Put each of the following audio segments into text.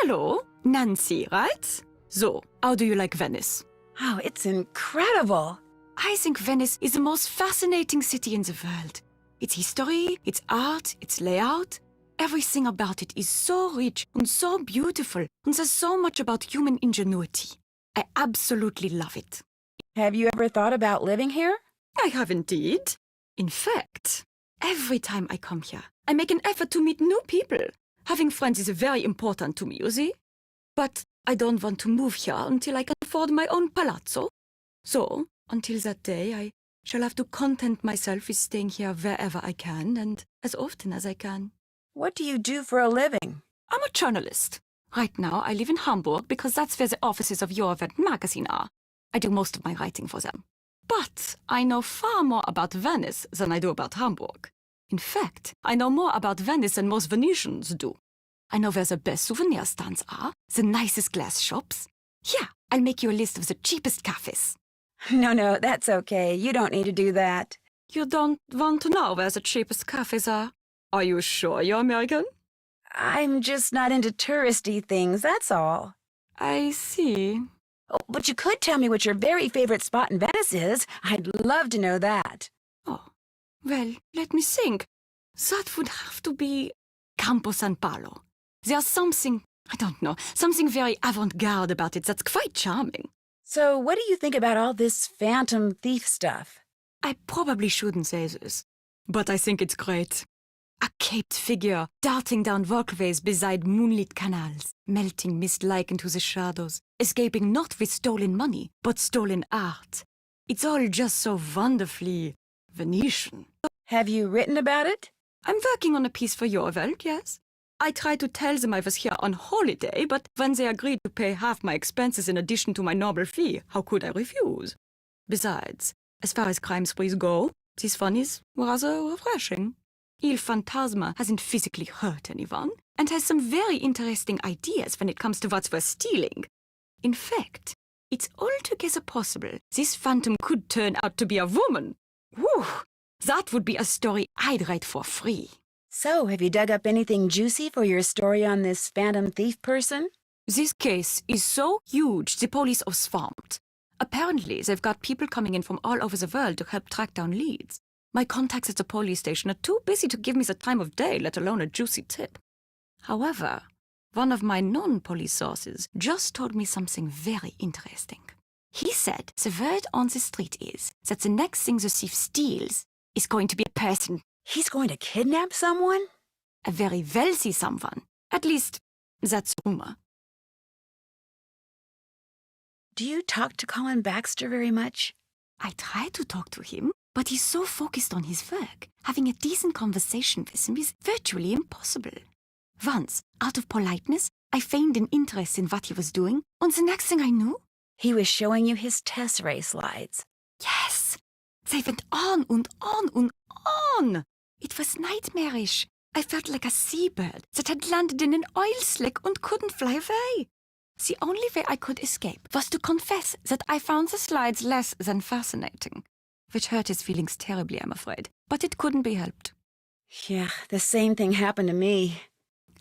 Hello, Nancy, right? So, how do you like Venice? Oh, it's incredible. I think Venice is the most fascinating city in the world. Its history, its art, its layout, everything about it is so rich and so beautiful, and there's so much about human ingenuity. I absolutely love it. Have you ever thought about living here? I have indeed. In fact, every time I come here, I make an effort to meet new people. Having friends is very important to me, you see? But I don't want to move here until I can afford my own palazzo. So, until that day, I shall have to content myself with staying here wherever I can and as often as I can. What do you do for a living? I'm a journalist. Right now, I live in Hamburg because that's where the offices of Your Event magazine are. I do most of my writing for them. But I know far more about Venice than I do about Hamburg. In fact, I know more about Venice than most Venetians do. I know where the best souvenir stands are, the nicest glass shops. Here, I'll make you a list of the cheapest cafes. No, that's okay. You don't need to do that. You don't want to know where the cheapest cafes are? Are you sure you're American? I'm just not into touristy things, that's all. I see. Oh, but you could tell me what your very favorite spot in Venice is. I'd love to know that. Oh, well, let me think. That would have to be Campo San Paolo. There's something, I don't know, something very avant-garde about it that's quite charming. So what do you think about all this phantom thief stuff? I probably shouldn't say this, but I think it's great. A caped figure darting down walkways beside moonlit canals, melting mist-like into the shadows, escaping not with stolen money, but stolen art. It's all just so wonderfully Venetian. Have you written about it? I'm working on a piece for Your Welt, yes. I tried to tell them I was here on holiday, but when they agreed to pay half my expenses in addition to my normal fee, how could I refuse? Besides, as far as crime sprees go, this one is rather refreshing. Il Fantasma hasn't physically hurt anyone, and has some very interesting ideas when it comes to what's worth stealing. In fact, it's altogether possible this phantom could turn out to be a woman. Whew! That would be a story I'd write for free. So, have you dug up anything juicy for your story on this phantom thief person? This case is so huge, the police are swamped. Apparently, they've got people coming in from all over the world to help track down leads. My contacts at the police station are too busy to give me the time of day, let alone a juicy tip. However, one of my non-police sources just told me something very interesting. He said the word on the street is that the next thing the thief steals is going to be a person. He's going to kidnap someone? A very wealthy someone. At least, that's rumor. Do you talk to Colin Baxter very much? I try to talk to him, but he's so focused on his work. Having a decent conversation with him is virtually impossible. Once, out of politeness, I feigned an interest in what he was doing, and the next thing I knew, he was showing you his test ray slides. Yes! They went on and on and on. It was nightmarish. I felt like a seabird that had landed in an oil slick and couldn't fly away. The only way I could escape was to confess that I found the slides less than fascinating, which hurt his feelings terribly, I'm afraid, but it couldn't be helped. Yeah, the same thing happened to me.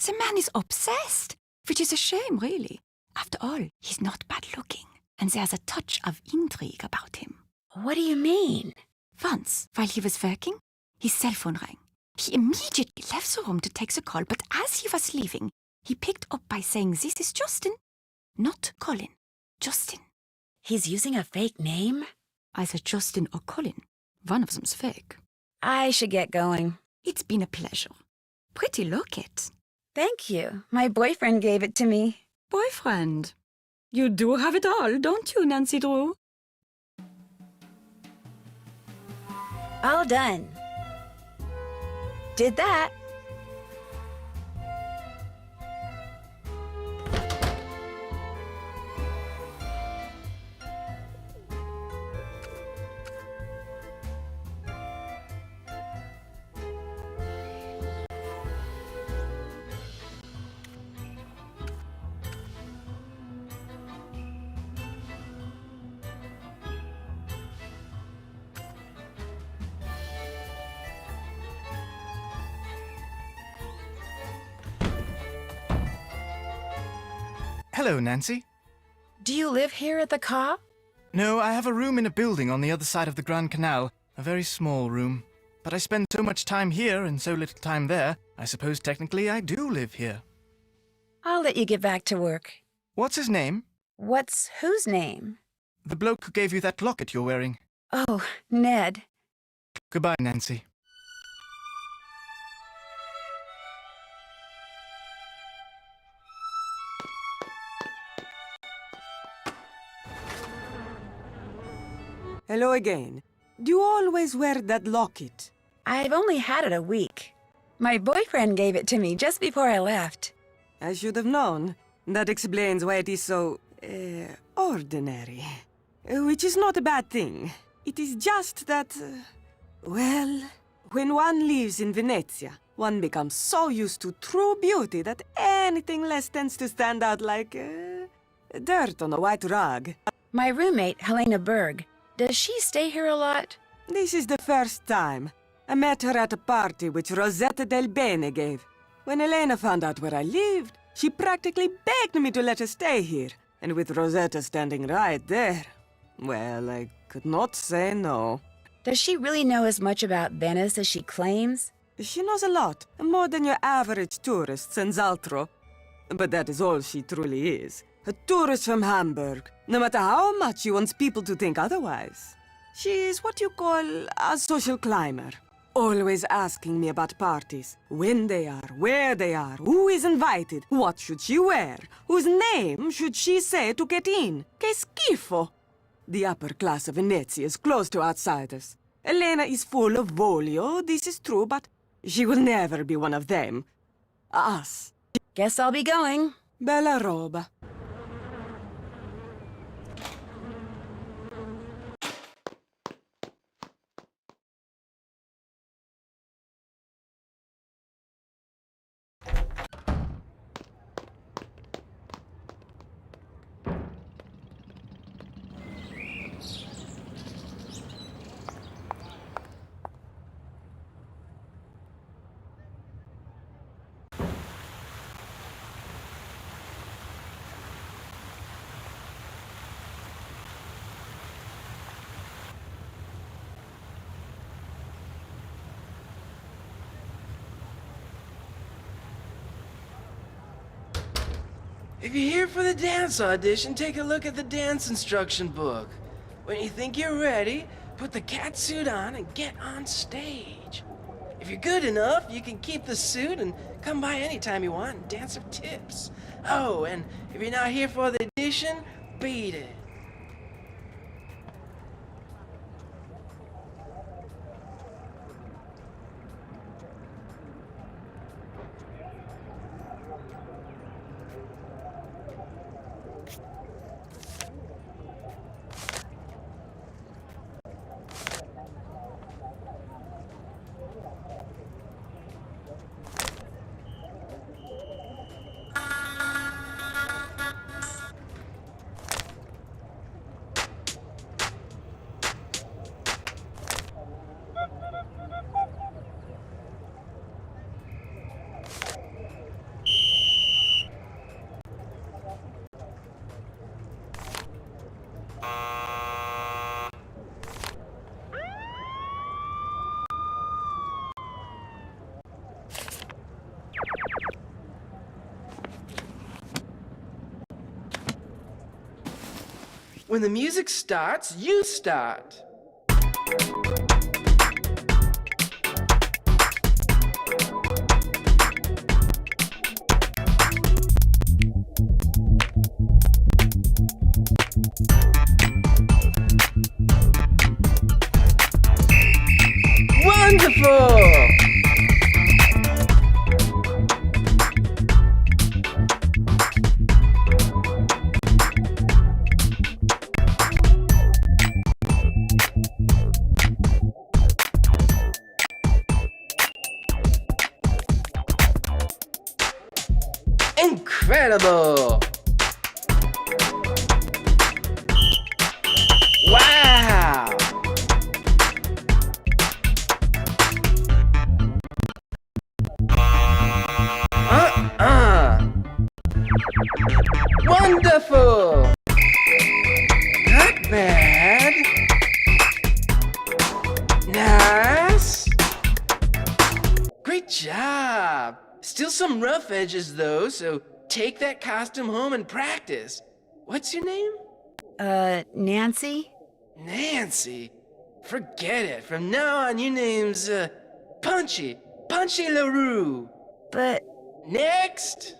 The man is obsessed, which is a shame, really. After all, he's not bad-looking, and there's a touch of intrigue about him. What do you mean? Once, while he was working, his cell phone rang. He immediately left the room to take the call, but as he was leaving, he picked up by saying, "This is Justin." Not Colin, Justin. He's using a fake name? Either Justin or Colin. One of them's fake. I should get going. It's been a pleasure. Pretty locket. Thank you. My boyfriend gave it to me. Boyfriend? You do have it all, don't you, Nancy Drew? All done. Did that. Hello, Nancy. Do you live here at the Ca? No, I have a room in a building on the other side of the Grand Canal. A very small room. But I spend so much time here and so little time there, I suppose technically I do live here. I'll let you get back to work. What's his name? What's whose name? The bloke who gave you that locket you're wearing. Oh, Ned. Goodbye, Nancy. Hello again. Do you always wear that locket? I've only had it a week. My boyfriend gave it to me just before I left. I should have known. That explains why it is so, ordinary. Which is not a bad thing. It is just that, well, when one lives in Venezia, one becomes so used to true beauty that anything less tends to stand out like, dirt on a white rug. My roommate, Helena Berg, does she stay here a lot? This is the first time. I met her at a party which Rosetta Del Bene gave. When Elena found out where I lived, she practically begged me to let her stay here. And with Rosetta standing right there, well, I could not say no. Does she really know as much about Venice as she claims? She knows a lot, more than your average tourist in Zaltro. But that is all she truly is. A tourist from Hamburg, no matter how much she wants people to think otherwise. She is what you call a social climber. Always asking me about parties, when they are, where they are, who is invited, what should she wear, whose name should she say to get in. Che schifo! The upper class of Venezia is closed to outsiders. Elena is full of voglio, this is true, but she will never be one of them. Us. Guess I'll be going. Bella roba. If you're here for the dance audition, take a look at the dance instruction book. When you think you're ready, put the cat suit on and get on stage. If you're good enough, you can keep the suit and come by anytime you want and dance for tips. Oh, and if you're not here for the audition, beat it. When the music starts, you start. Wonderful! Incredible! Wow! Wonderful! Not bad. Nice. Great job. Still some rough edges though, so take that costume home and practice. What's your name? Nancy? Nancy. Forget it. From now on, your name's, Punchy. Punchy LaRue. But... Next!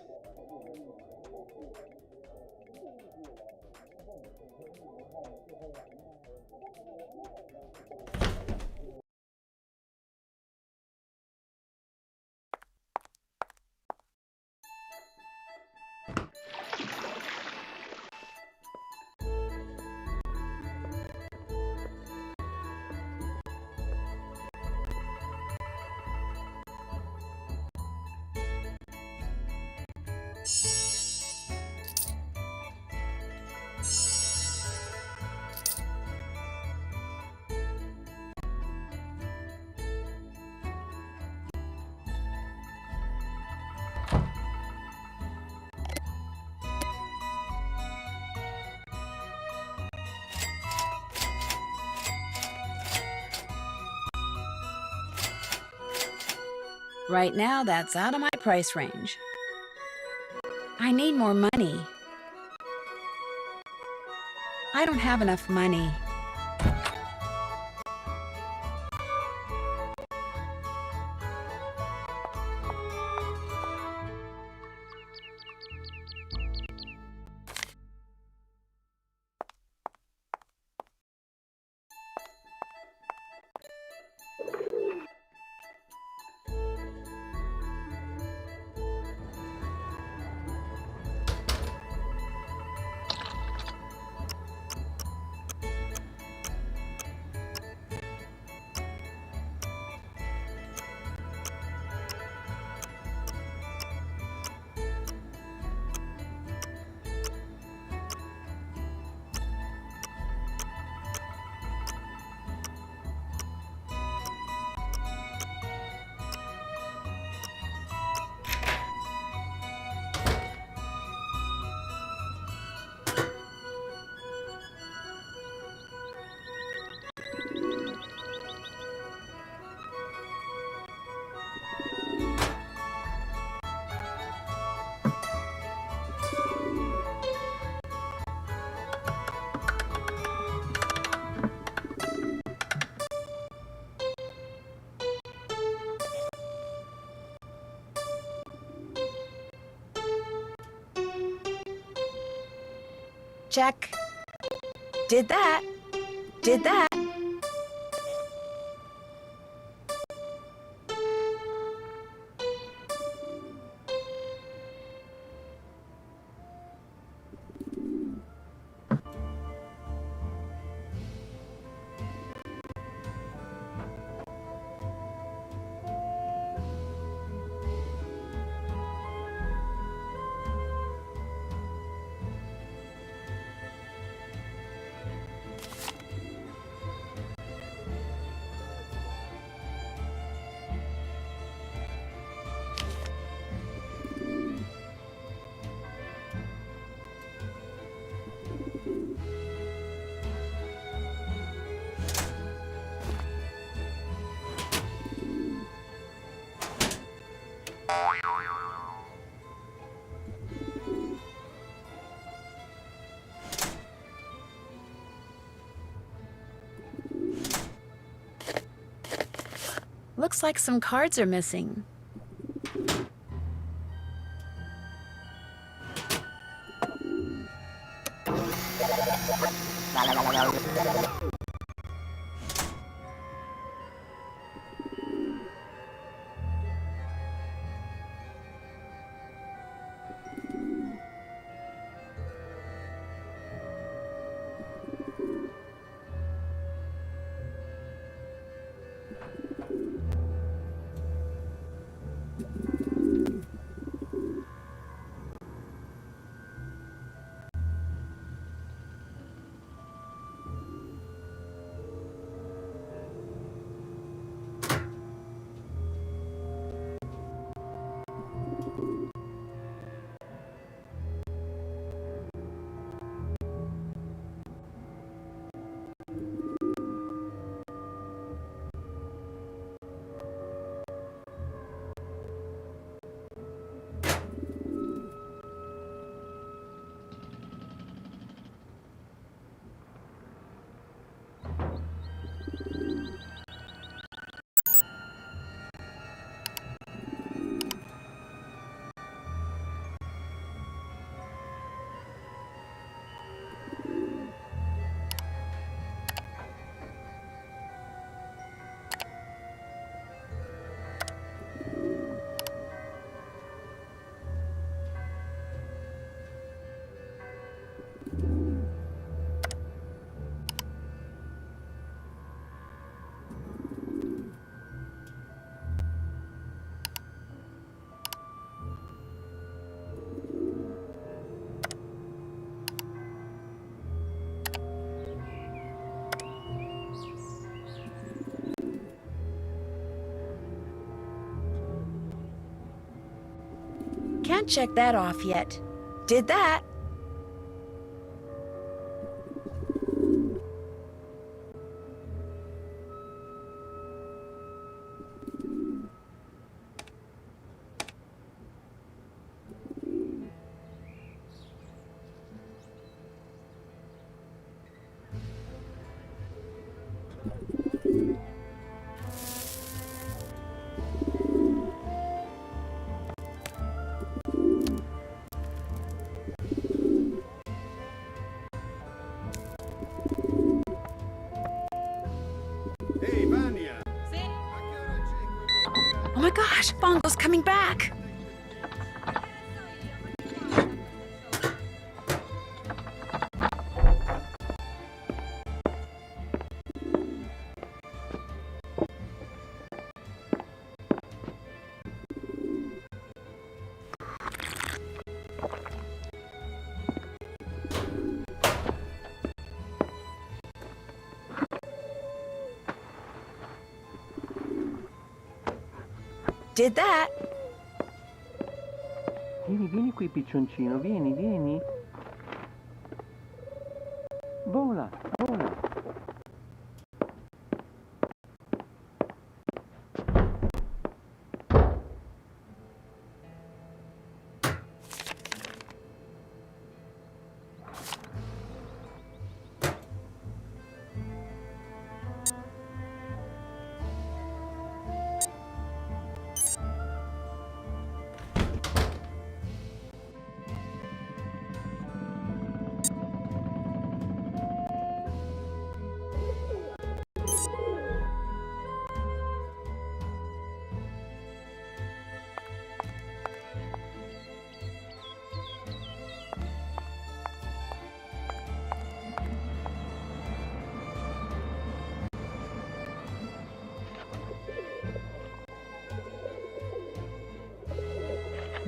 Right now, that's out of my price range. I need more money. I don't have enough money. Check. Did that. Did that. Looks like some cards are missing. Can't check that off yet. Did that. Ehi, Vania! Oh my gosh, Bongo's coming back. Did that. Vieni qui, piccioncino, vieni. Vola.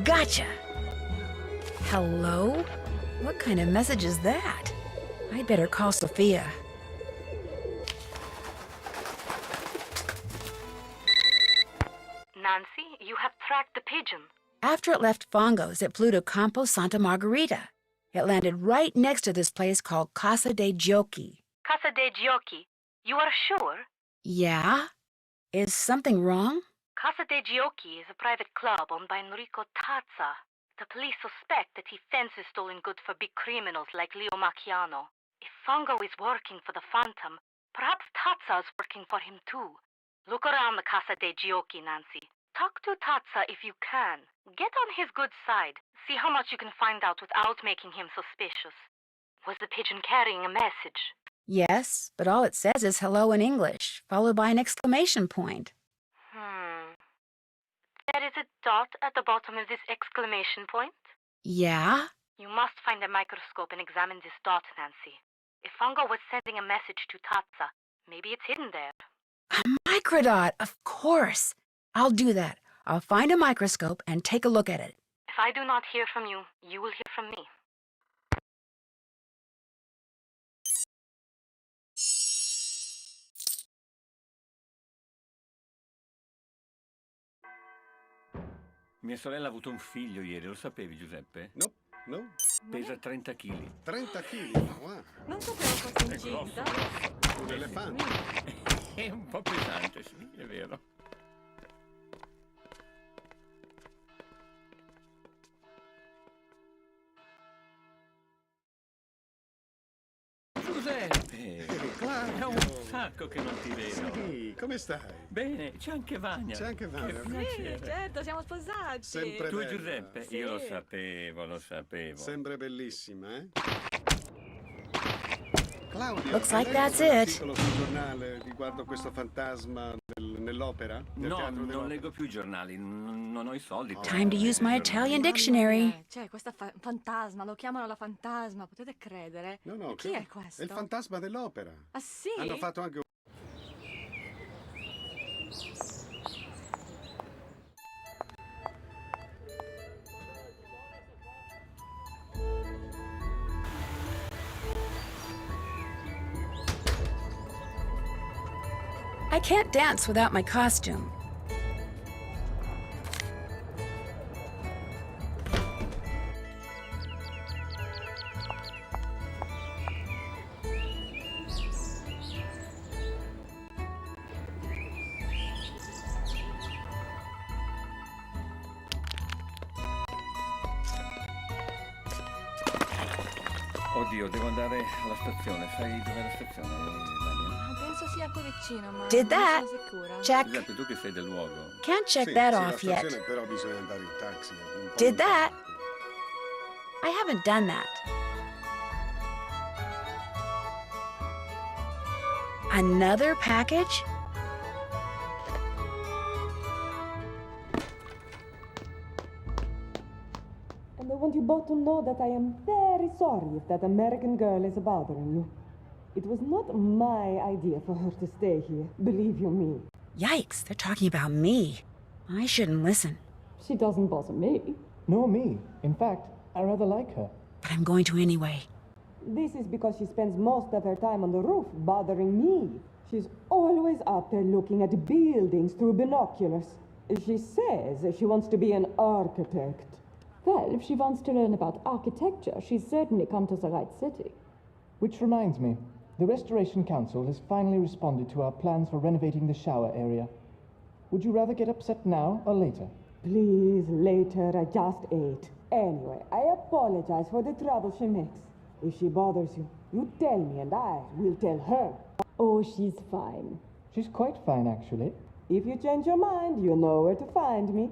Gotcha! Hello? What kind of message is that? I'd better call Sophia. Nancy, you have tracked the pigeon. After it left Fongo's, it flew to Campo Santa Margarita. It landed right next to this place called Casa de Giochi. Casa de Giochi. You are sure? Yeah? Is something wrong? Casa de Giochi is a private club owned by Enrico Tazza. The police suspect that he fences stolen goods for big criminals like Leo Macchiano. If Fongo is working for the Phantom, perhaps Tazza is working for him too. Look around the Casa de Giochi, Nancy. Talk to Tazza if you can. Get on his good side. See how much you can find out without making him suspicious. Was the pigeon carrying a message? Yes, but all it says is hello in English, followed by an exclamation point. There is a dot at the bottom of this exclamation point. Yeah? You must find a microscope and examine this dot, Nancy. If Fongo was sending a message to Tazza, maybe it's hidden there. A microdot, of course. I'll do that. I'll find a microscope and take a look at it. If I do not hear from you, you will hear from me. Mia sorella ha avuto un figlio ieri, lo sapevi, Giuseppe? No. Pesa 30 kg. 30 kg, wow. Non sapevo fosse incinta. Un elefante. È un po' pesante, sì, è vero. Giuseppe! È un sacco che non ti vedo. Sì, come stai? Bene, c'è anche Vania. C'è anche Vania. Che piacere. Certo, siamo sposati. Sempre Tu bella. Giuseppe, Sì. io lo sapevo. Sempre bellissima, eh? Claudio, Looks hai like letto that's it. l'articolo sul giornale riguardo questo fantasma nell'opera? Nel No, teatro non dell'opera? leggo più i giornali, non ho i soldi. per- Time to use my Italian dictionary. Cioè, questa fantasma, lo chiamano la fantasma, potete credere? No, Chi è questo? È il fantasma dell'opera. Ah, sì? Hanno fatto anche un... I can't dance without my costume. Oddio, devo andare alla stazione. Sai dov'è la stazione, Vania? Penso sia qui vicino, ma Did non that. sono sicura. Check. Giuseppe, tu che sei del luogo. Can't check Sì, that sì, off la yet. stazione, però bisogna andare in taxi. Un po' Did di that. tempo. I haven't done that. Another package? And I want you both to know that I am very sorry if that American girl is bothering you. It was not my idea for her to stay here, believe you me. Yikes, they're talking about me. I shouldn't listen, She doesn't bother me. Nor me. In fact, I rather like her. but I'm going to anyway. This is because she spends most of her time on the roof bothering me. She's always up there looking at buildings through binoculars. She says she wants to be an architect. Well, if she wants to learn about architecture, she's certainly come to the right city. Which reminds me, the Restoration Council has finally responded to our plans for renovating the shower area. Would you rather get upset now or later? Please, later, I just ate. Anyway, I apologize for the trouble she makes. If she bothers you, you tell me and I will tell her. Oh, she's fine. She's quite fine, actually. If you change your mind, you know where to find me.